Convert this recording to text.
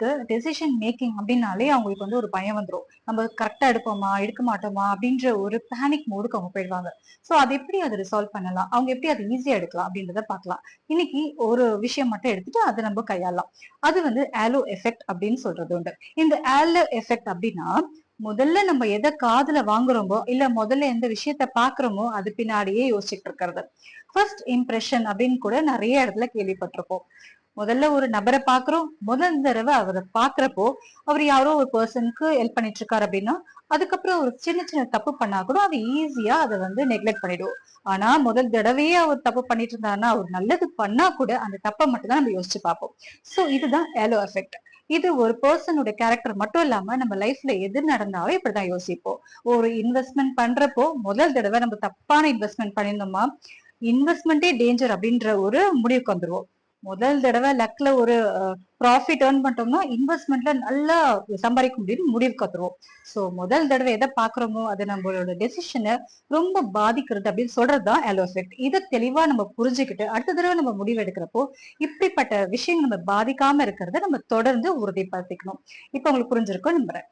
பேருக்கு decision making அப்படின்னாலே அவங்களுக்கு வந்து ஒரு பயம் வந்துடும். நம்ம கரெக்டா எடுப்போமா எடுக்க மாட்டோமா அப்படின்ற ஒரு பேனிக் மோடுக்கு அவங்க போயிடுவாங்க. சோ அது எப்படி அதை ரிசால்வ் பண்ணலாம், அவங்க எப்படி அதை ஈஸியா எடுக்கலாம் அப்படின்றத பார்க்கலாம். இன்னைக்கு ஒரு விஷயம் மட்டும் எடுத்துட்டு அதை நம்ம கையாளலாம். அது வந்து ஆலோ எஃபெக்ட் அப்படின்னு சொல்றது உண்டு. இந்த ஆலோ எஃபெக்ட் அப்படின்னா முதல்ல நம்ம எதை காதுல வாங்குறோமோ இல்ல முதல்ல எந்த விஷயத்த பாக்குறோமோ அது பின்னாடியே யோசிச்சுட்டு இருக்கிறது. ஃபர்ஸ்ட் இம்ப்ரெஷன் அப்படின்னு கூட நிறைய இடத்துல கேள்விப்பட்டிருப்போம். முதல்ல ஒரு நபரை பாக்குறோம், முதல் தடவை அவரை பாக்குறப்போ அவர் யாரோ ஒரு பர்சனுக்கு ஹெல்ப் பண்ணிட்டு இருக்காரு அப்படின்னா அதுக்கப்புறம் ஒரு சின்ன சின்ன தப்பு பண்ணா கூட அது ஈஸியா அதை வந்து நெக்லெக்ட் பண்ணிடுவோம். ஆனா முதல் தடவையே அவர் தப்பு பண்ணிட்டு இருந்தாருன்னா அவர் நல்லது பண்ணா கூட அந்த தப்பை மட்டும் தான் நம்ம யோசிச்சு பார்ப்போம். சோ இதுதான் ஏலோ எஃபெக்ட். இது ஒரு பர்சனோட கேரக்டர் மட்டும் இல்லாம நம்ம லைஃப்ல எது நடந்தாலும் இப்படிதான் யோசிப்போம். ஒரு இன்வெஸ்ட்மெண்ட் பண்றப்போ முதல் தடவை நம்ம தப்பான இன்வெஸ்ட்மெண்ட் பண்ணியிருந்தோமா, இன்வெஸ்ட்மெண்டே டேஞ்சர் அப்படின்ற ஒரு முடிவுக்கு வந்துருவோம். முதல் தடவை லக்ல ஒரு ப்ராஃபிட் ஏர்ன் பண்ணிட்டோம்னா இன்வெஸ்ட்மெண்ட்ல நல்லா சம்பாதிக்க முடியும்னு முடிவுக்கு வந்துருவோம். சோ முதல் தடவை எதை பாக்குறோமோ அது நம்மளோட டெசிஷனை ரொம்ப பாதிக்கிறது அப்படின்னு சொல்றதுதான் ஏலோ எஃபெக்ட். இதை தெளிவா நம்ம புரிஞ்சுக்கிட்டு அடுத்த தடவை நம்ம முடிவு எடுக்கிறப்போ இப்படிப்பட்ட விஷயம் நம்ம பாதிக்காம இருக்கிறத நம்ம தொடர்ந்து உறுதிப்படுத்திக்கணும். இப்ப உங்களுக்கு புரிஞ்சிருக்கும் நம்புறேன்.